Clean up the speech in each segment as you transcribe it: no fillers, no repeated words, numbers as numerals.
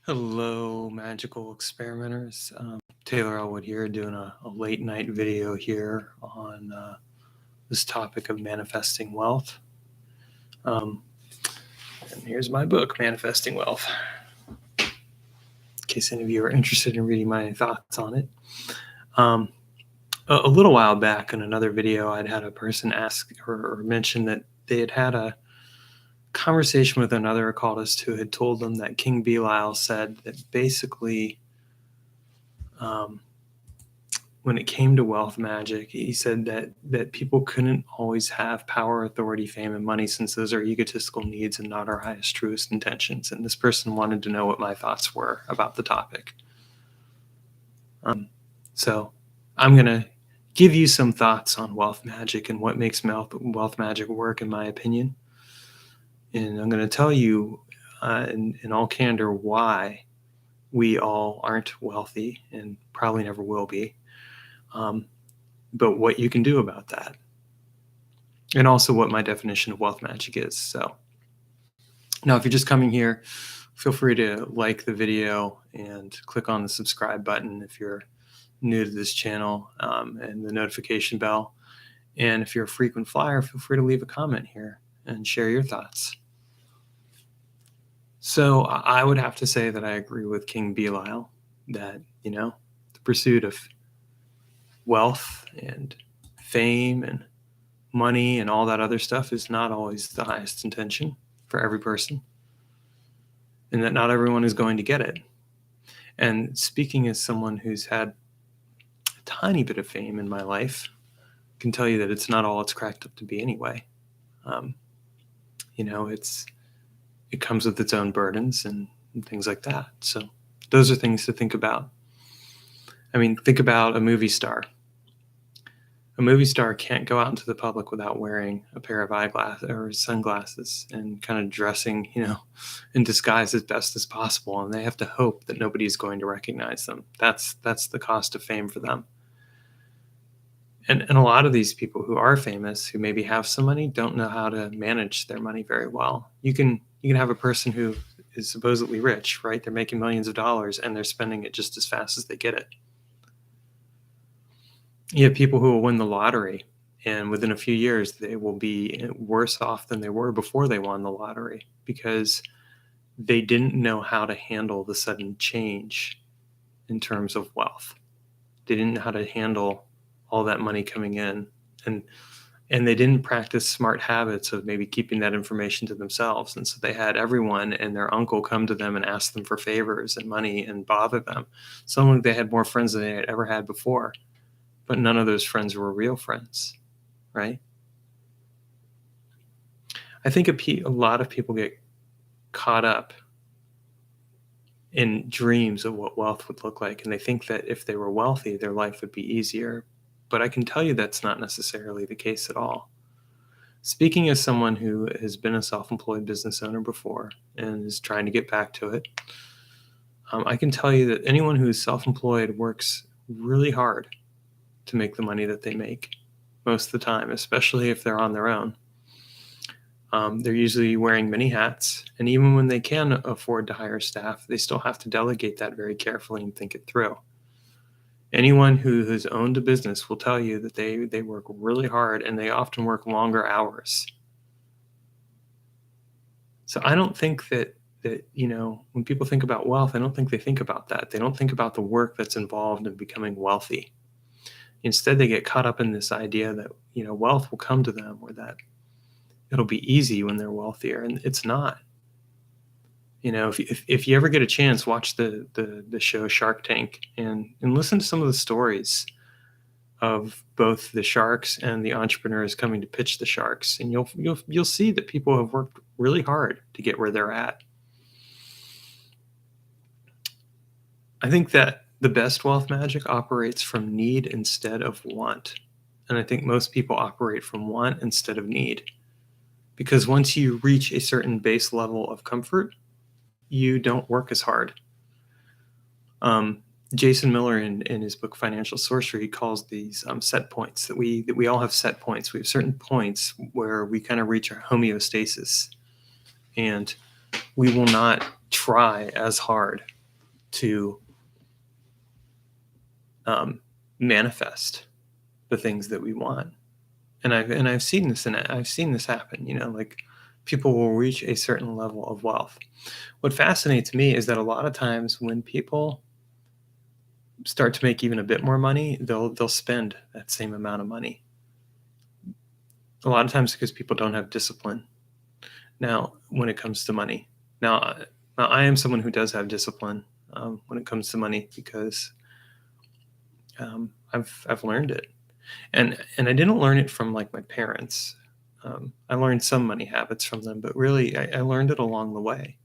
Hello, magical experimenters. Taylor Ellwood here, doing a late night video here on this topic of manifesting wealth. And here's my book, Manifesting Wealth, in case any of you are interested in reading my thoughts on it. A little while back in another video, I'd had a person ask or mention that they had had a conversation with another occultist who had told them that King Belial said that basically when it came to wealth magic, he said that people couldn't always have power, authority, fame, and money, since those are egotistical needs and not our highest, truest intentions. And this person wanted to know what my thoughts were about the topic. So I'm going to give you some thoughts on wealth magic and what makes wealth magic work, in my opinion. And I'm going to tell you in all candor why we all aren't wealthy and probably never will be, but what you can do about that, and also what my definition of wealth magic is. So now, if you're just coming here, feel free to like the video and click on the subscribe button if you're new to this channel, and the notification bell. And if you're a frequent flyer, feel free to leave a comment here and share your thoughts. So I would have to say that I agree with King Belial that, the pursuit of wealth and fame and money and all that other stuff is not always the highest intention for every person, and that not everyone is going to get it. And speaking as someone who's had a tiny bit of fame in my life, I can tell you that it's not all it's cracked up to be anyway. It comes with its own burdens and things like that. So those are things to think about. I mean, think about a movie star. A movie star can't go out into the public without wearing a pair of eyeglasses or sunglasses and kind of dressing, in disguise as best as possible. And they have to hope that nobody's going to recognize them. That's the cost of fame for them. And a lot of these people who are famous, who maybe have some money, don't know how to manage their money very well. You can have a person who is supposedly rich, right? They're making millions of dollars and they're spending it just as fast as they get it. You have people who will win the lottery, and within a few years, they will be worse off than they were before they won the lottery, because they didn't know how to handle the sudden change in terms of wealth. They didn't know how to handle all that money coming in, and they didn't practice smart habits of maybe keeping that information to themselves. And so they had everyone and their uncle come to them and ask them for favors and money and bother them. Some they had more friends than they had ever had before, but none of those friends were real friends, right? I think a lot of people get caught up in dreams of what wealth would look like, and they think that if they were wealthy, their life would be easier. But I can tell you that's not necessarily the case at all. Speaking as someone who has been a self-employed business owner before and is trying to get back to it, I can tell you that anyone who is self-employed works really hard to make the money that they make most of the time, especially if they're on their own. They're usually wearing many hats, and even when they can afford to hire staff, they still have to delegate that very carefully and think it through. Anyone who has owned a business will tell you that they work really hard, and they often work longer hours. So I don't think that when people think about wealth, I don't think they think about that. They don't think about the work that's involved in becoming wealthy. Instead, they get caught up in this idea that, wealth will come to them, or that it'll be easy when they're wealthier. And it's not. If you ever get a chance, watch the show Shark Tank and listen to some of the stories of both the sharks and the entrepreneurs coming to pitch the sharks. And you'll see that people have worked really hard to get where they're at. I think that the best wealth magic operates from need instead of want. And I think most people operate from want instead of need. Because once you reach a certain base level of comfort, you don't work as hard. Jason Miller in his book Financial Sorcery, he calls these set points, that we all have set points. We have certain points where we kind of reach our homeostasis, and we will not try as hard to manifest the things that we want. And I've seen this, and I've seen this happen. Like people will reach a certain level of wealth. What fascinates me is that a lot of times when people start to make even a bit more money, they'll spend that same amount of money. A lot of times because people don't have discipline. Now, when it comes to money, now I am someone who does have discipline when it comes to money because I've learned it, and I didn't learn it from like my parents. I learned some money habits from them, but really I learned it along the way.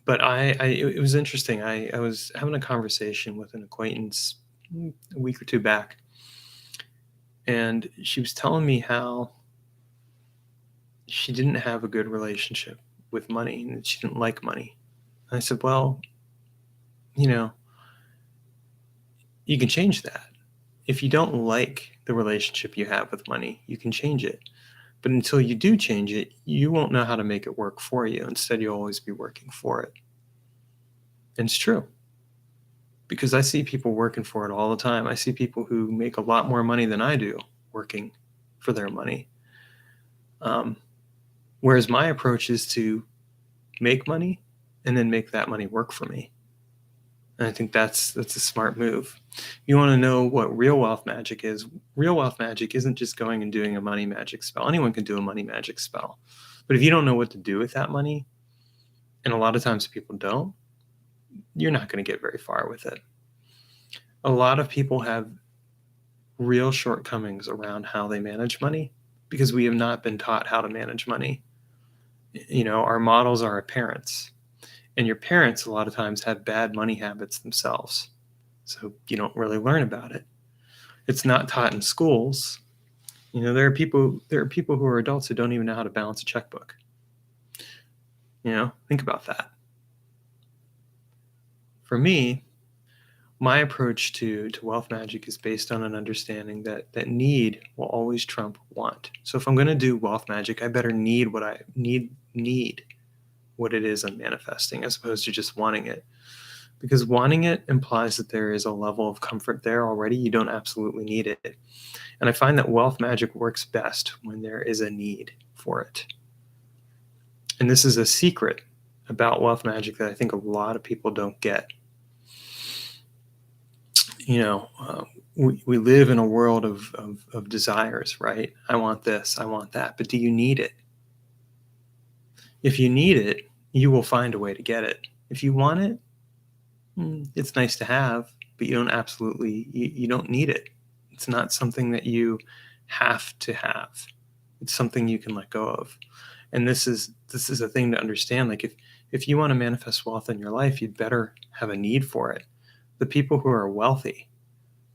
But it was interesting. I was having a conversation with an acquaintance a week or two back, and she was telling me how she didn't have a good relationship with money and that she didn't like money. And I said, well, you know, you can change that. If you don't like the relationship you have with money, you can change it. But until you do change it, you won't know how to make it work for you. Instead, you'll always be working for it. And it's true because I see people working for it all the time. I see people who make a lot more money than I do working for their money. Whereas my approach is to make money and then make that money work for me. And I think that's a smart move. You want to know what real wealth magic is? Real wealth magic isn't just going and doing a money magic spell. Anyone can do a money magic spell. But if you don't know what to do with that money, and a lot of times people don't, you're not going to get very far with it. A lot of people have real shortcomings around how they manage money because we have not been taught how to manage money. Our models are our parents. And your parents, a lot of times, have bad money habits themselves. So you don't really learn about it. It's not taught in schools. There are people who are adults who don't even know how to balance a checkbook. Think about that. For me, my approach to wealth magic is based on an understanding that need will always trump want. So if I'm going to do wealth magic, I better need what I need what it is I'm manifesting as opposed to just wanting it. Because wanting it implies that there is a level of comfort there already. You don't absolutely need it. And I find that wealth magic works best when there is a need for it. And this is a secret about wealth magic that I think a lot of people don't get. We live in a world of desires, right? I want this, I want that. But do you need it? If you need it, you will find a way to get it. If you want it, it's nice to have, but you don't need it. It's not something that you have to have. It's something you can let go of. And this is a thing to understand. Like if you want to manifest wealth in your life, you'd better have a need for it. The people who are wealthy,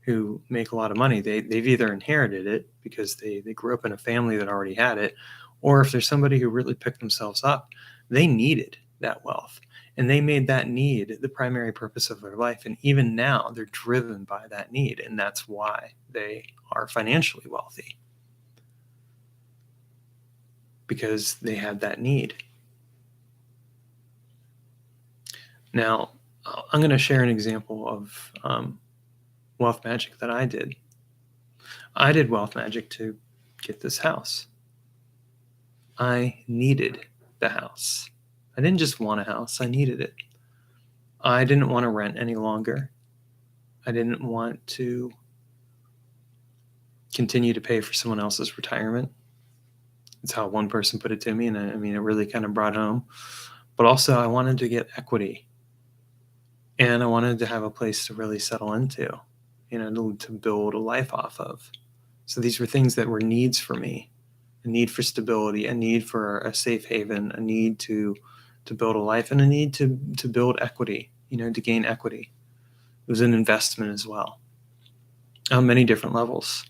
who make a lot of money, they've either inherited it because they grew up in a family that already had it, or if there's somebody who really picked themselves up, they needed that wealth. And they made that need the primary purpose of their life. And even now, they're driven by that need. And that's why they are financially wealthy. Because they had that need. Now, I'm going to share an example of wealth magic that I did. I did wealth magic to get this house. I needed the house. I didn't just want a house, I needed it. I didn't want to rent any longer. I didn't want to continue to pay for someone else's retirement. That's how one person put it to me, and it really kind of brought home. But also, I wanted to get equity. And I wanted to have a place to really settle into, to build a life off of. So these were things that were needs for me. A need for stability, a need for a safe haven, a need to build a life, and a need to build equity, to gain equity. It was an investment as well on many different levels.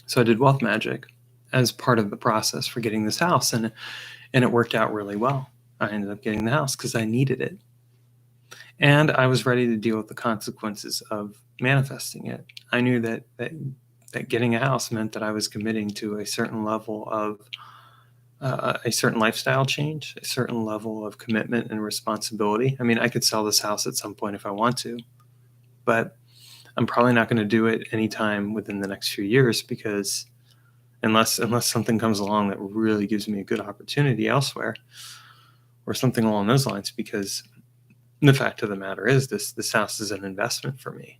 So I did wealth magic as part of the process for getting this house, and it worked out really well. I ended up getting the house because I needed it. And I was ready to deal with the consequences of manifesting it. I knew that getting a house meant that I was committing to a certain level of a certain lifestyle change, a certain level of commitment and responsibility. I mean, I could sell this house at some point if I want to, but I'm probably not going to do it anytime within the next few years because unless something comes along that really gives me a good opportunity elsewhere or something along those lines, because the fact of the matter is this house is an investment for me.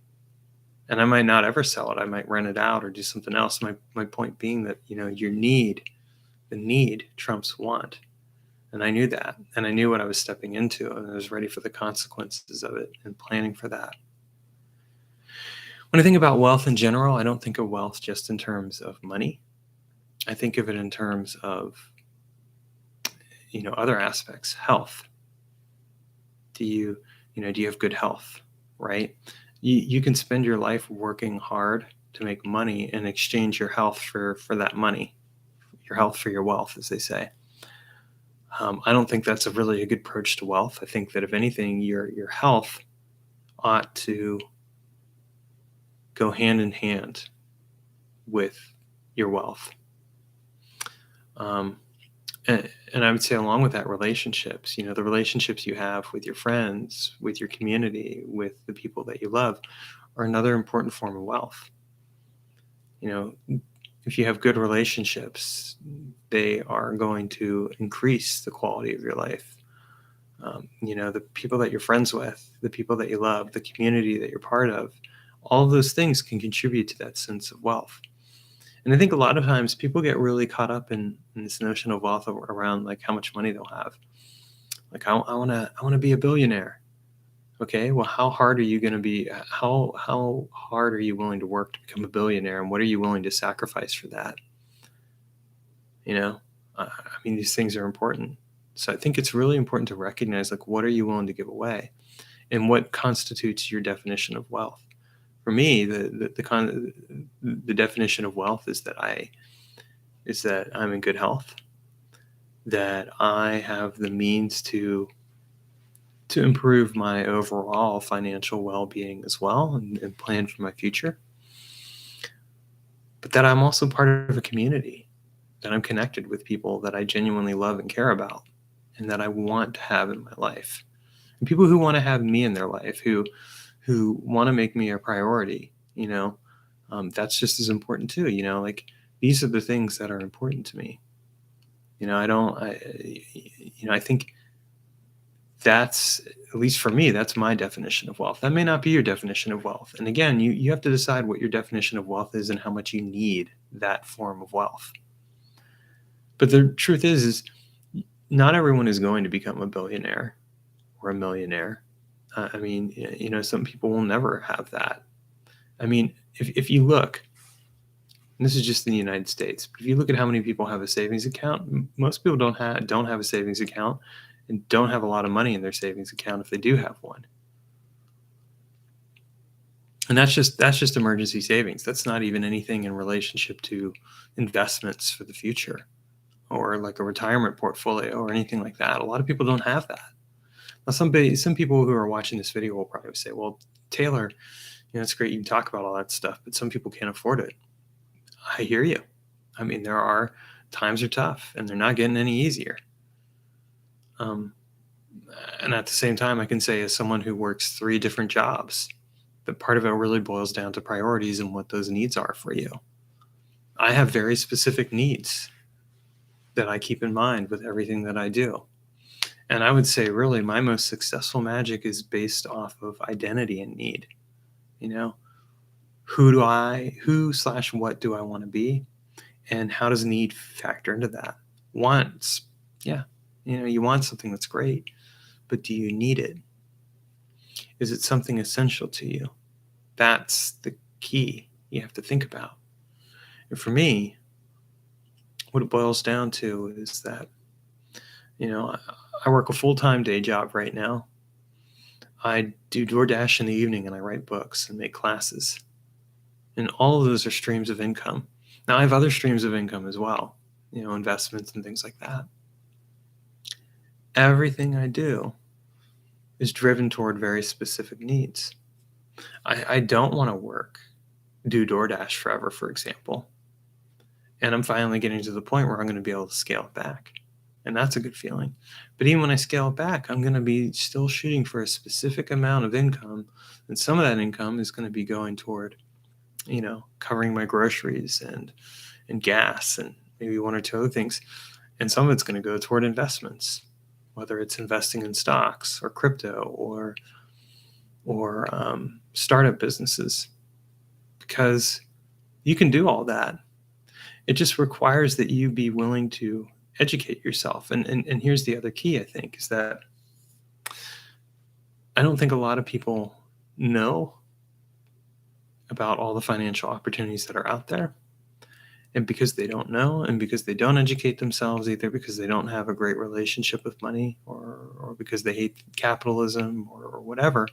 And I might not ever sell it. I might rent it out or do something else. My point being that, the need trumps want. And I knew that. And I knew what I was stepping into, and I was ready for the consequences of it and planning for that. When I think about wealth in general, I don't think of wealth just in terms of money. I think of it in terms of, other aspects. Health. Do you have good health, right? You can spend your life working hard to make money and exchange your health for that money, your health for your wealth, as they say. I don't think that's a good approach to wealth. I think that if anything, your health ought to go hand in hand with your wealth. And I would say along with that, relationships, the relationships you have with your friends, with your community, with the people that you love are another important form of wealth. If you have good relationships, they are going to increase the quality of your life. The people that you're friends with, the people that you love, the community that you're part of, all of those things can contribute to that sense of wealth. And I think a lot of times people get really caught up in this notion of wealth around like how much money they'll have. Like I want to be a billionaire. Okay, well, how hard are you going to be? How hard are you willing to work to become a billionaire, and what are you willing to sacrifice for that? I mean, these things are important. So I think it's really important to recognize like what are you willing to give away, and what constitutes your definition of wealth. For me, the definition of wealth is that I'm in good health, that I have the means to improve my overall financial well-being as well, and plan for my future, but that I'm also part of a community, that I'm connected with people that I genuinely love and care about, and that I want to have in my life, and people who want to have me in their life, who want to make me a priority. That's just as important too. Like these are the things that are important to me. I think that's, at least for me, that's my definition of wealth. That may not be your definition of wealth. And again, you have to decide what your definition of wealth is and how much you need that form of wealth. But the truth is not everyone is going to become a billionaire or a millionaire. I mean, some people will never have that. I mean, if you look, and this is just in the United States, but if you look at how many people have a savings account, most people don't have a savings account and don't have a lot of money in their savings account if they do have one. And that's just emergency savings. That's not even anything in relationship to investments for the future or like a retirement portfolio or anything like that. A lot of people don't have that. Now, some people who are watching this video will probably say, well, Taylor, it's great you can talk about all that stuff, but some people can't afford it. I hear you. I mean, times are tough and they're not getting any easier. And at the same time, I can say as someone who works 3 different jobs, that part of it really boils down to priorities and what those needs are for you. I have very specific needs that I keep in mind with everything that I do. And I would say really my most successful magic is based off of identity and need. Who/what do I want to be? And how does need factor into that? Wants, yeah. You want something that's great, but do you need it? Is it something essential to you? That's the key you have to think about. And for me, what it boils down to is that, I work a full-time day job right now. I do DoorDash in the evening and I write books and make classes. And all of those are streams of income. Now, I have other streams of income as well, investments and things like that. Everything I do is driven toward very specific needs. I don't want to do DoorDash forever, for example, And I'm finally getting to the point where I'm going to be able to scale it back. And that's a good feeling. But even when I scale it back, I'm going to be still shooting for a specific amount of income. And some of that income is going to be going toward, covering my groceries and gas and maybe one or two other things. And some of it's going to go toward investments, whether it's investing in stocks or crypto or startup businesses, because you can do all that. It just requires that you be willing to educate yourself. And here's the other key, I think, is that I don't think a lot of people know about all the financial opportunities that are out there. And because they don't know, and because they don't educate themselves, either because they don't have a great relationship with money or because they hate capitalism or whatever,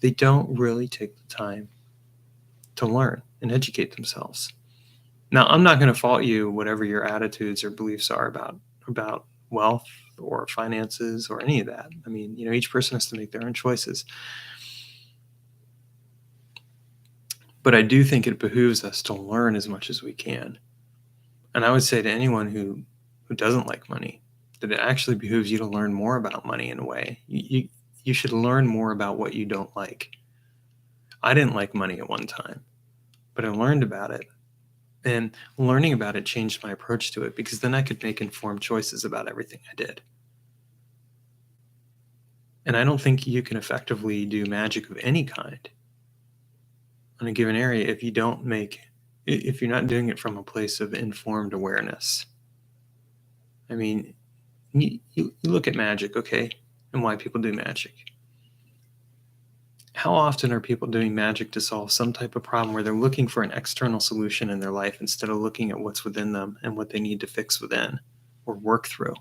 they don't really take the time to learn and educate themselves. Now, I'm not going to fault you, whatever your attitudes or beliefs are about wealth or finances or any of that. I mean, each person has to make their own choices. But I do think it behooves us to learn as much as we can. And I would say to anyone who doesn't like money, that it actually behooves you to learn more about money in a way. You should learn more about what you don't like. I didn't like money at one time, but I learned about it. And learning about it changed my approach to it, because then I could make informed choices about everything I did. And I don't think you can effectively do magic of any kind in a given area if you're not doing it from a place of informed awareness. I mean, you look at magic, okay, and why people do magic. How often are people doing magic to solve some type of problem where they're looking for an external solution in their life instead of looking at what's within them and what they need to fix within or work through?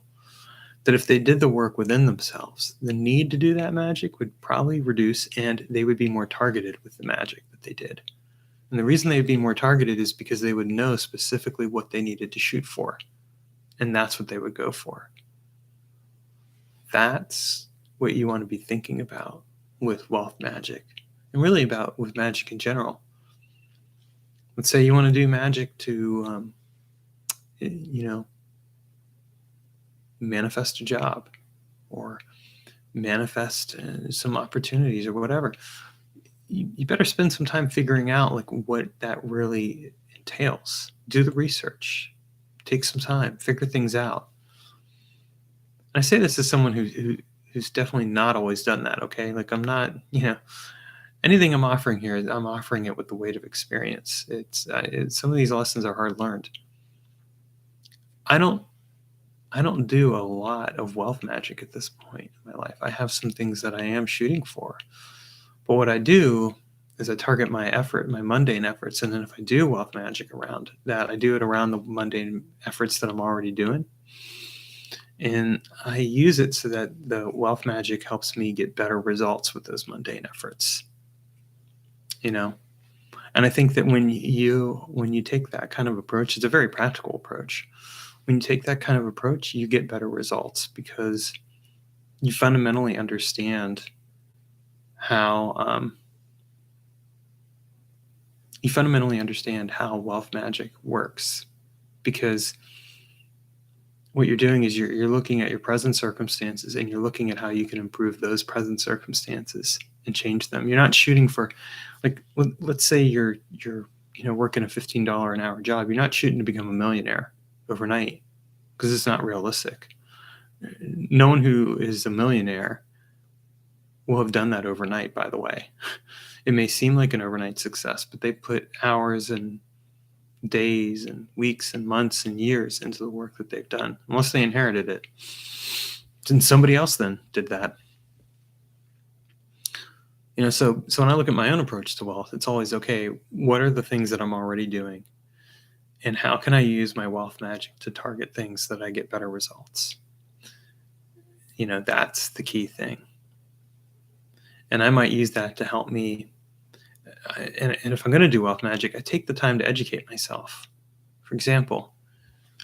That if they did the work within themselves, the need to do that magic would probably reduce, and they would be more targeted with the magic that they did. And the reason they would be more targeted is because they would know specifically what they needed to shoot for, and that's what they would go for. That's what you want to be thinking about with wealth magic, and really about with magic in general. Let's say you want to do magic to, manifest a job or manifest some opportunities or whatever. You better spend some time figuring out like what that really entails. Do the research, take some time, figure things out. And I say this as someone who's definitely not always done that. Okay, like I'm not, anything I'm offering here, I'm offering it with the weight of experience. It's some of these lessons are hard learned. I don't do a lot of wealth magic at this point in my life. I have some things that I am shooting for. But what I do is I target my mundane efforts. And then if I do wealth magic around that, I do it around the mundane efforts that I'm already doing. And I use it so that the wealth magic helps me get better results with those mundane efforts. And I think that when you take that kind of approach, it's a very practical approach. When you take that kind of approach, you get better results because you fundamentally understand how wealth magic works. Because what you're doing is you're looking at your present circumstances and you're looking at how you can improve those present circumstances and change them. You're not shooting for, like, let's say you're working a $15 an hour job. You're not shooting to become a millionaire overnight, because it's not realistic. No one who is a millionaire will have done that overnight, by the way. It may seem like an overnight success, but they put hours and days and weeks and months and years into the work that they've done, unless they inherited it. And somebody else then did that. So when I look at my own approach to wealth, it's always, okay, what are the things that I'm already doing? And how can I use my wealth magic to target things that I get better results? That's the key thing. And I might use that to help me. And if I'm going to do wealth magic, I take the time to educate myself. For example,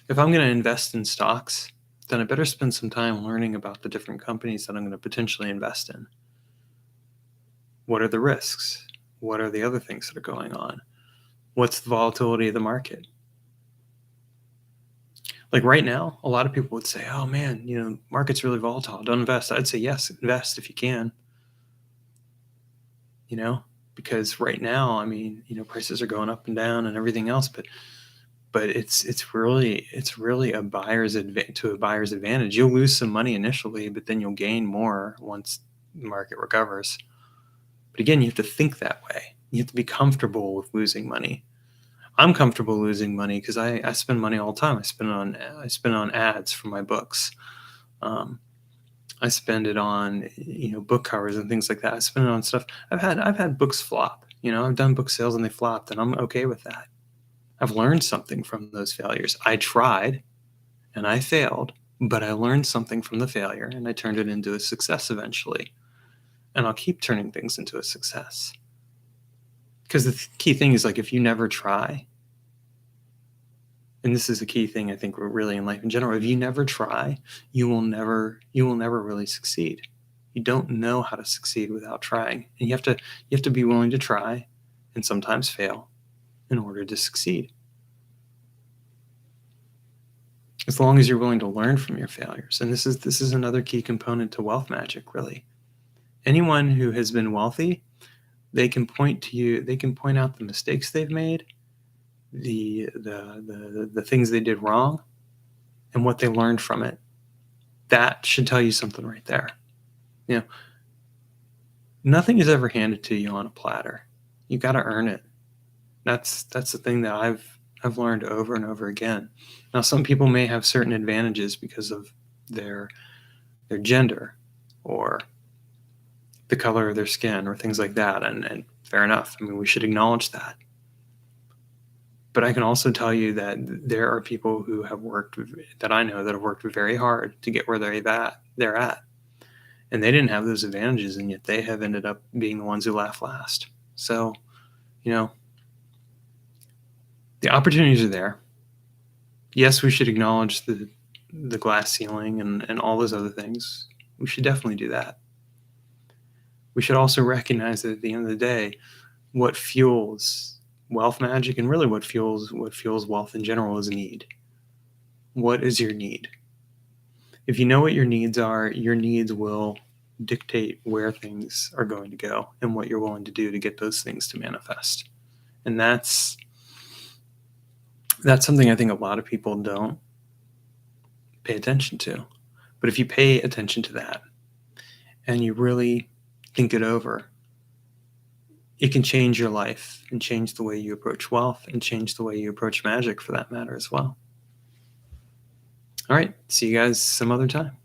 if I'm going to invest in stocks, then I better spend some time learning about the different companies that I'm going to potentially invest in. What are the risks? What are the other things that are going on? What's the volatility of the market? Like right now, a lot of people would say, "Oh man, market's really volatile. Don't invest." I'd say, yes, invest if you can, you know, because right now, I mean, prices are going up and down and everything else, but it's really to a buyer's advantage. You'll lose some money initially, but then you'll gain more once the market recovers. But again, you have to think that way. You have to be comfortable with losing money. I'm comfortable losing money because I spend money all the time. I spend on ads for my books. Um, I spend it on book covers and things like that. I spend it on stuff. I've had books flop. I've done book sales and they flopped, and I'm okay with that. I've learned something from those failures. I tried and I failed, but I learned something from the failure and I turned it into a success eventually. And I'll keep turning things into a success. Because the key thing is, like, if you never try, and this is a key thing I think really in life in general, if you never try, you will never really succeed. You don't know how to succeed without trying. And you have to be willing to try and sometimes fail in order to succeed. As long as you're willing to learn from your failures. And this is another key component to wealth magic, really. Anyone who has been wealthy, they can point to you, they can point out the mistakes they've made, the things they did wrong, and what they learned from it. That should tell you something right there. You know, nothing is ever handed to you on a platter. You got to earn it. That's the thing that I've learned over and over again. Now, some people may have certain advantages because of their gender or the color of their skin or things like that, and fair enough. I mean, we should acknowledge that. But I can also tell you that there are people who have worked, that I know, that have worked very hard to get where they're at. And they didn't have those advantages, and yet they have ended up being the ones who laugh last. So, the opportunities are there. Yes, we should acknowledge the glass ceiling and all those other things. We should definitely do that. We should also recognize that at the end of the day, what fuels wealth magic, and really what fuels wealth in general, is need. What is your need? If you know what your needs are, your needs will dictate where things are going to go and what you're willing to do to get those things to manifest. And that's something I think a lot of people don't pay attention to. But if you pay attention to that and you really think it over, it can change your life and change the way you approach wealth and change the way you approach magic, for that matter, as well. All right. See you guys some other time.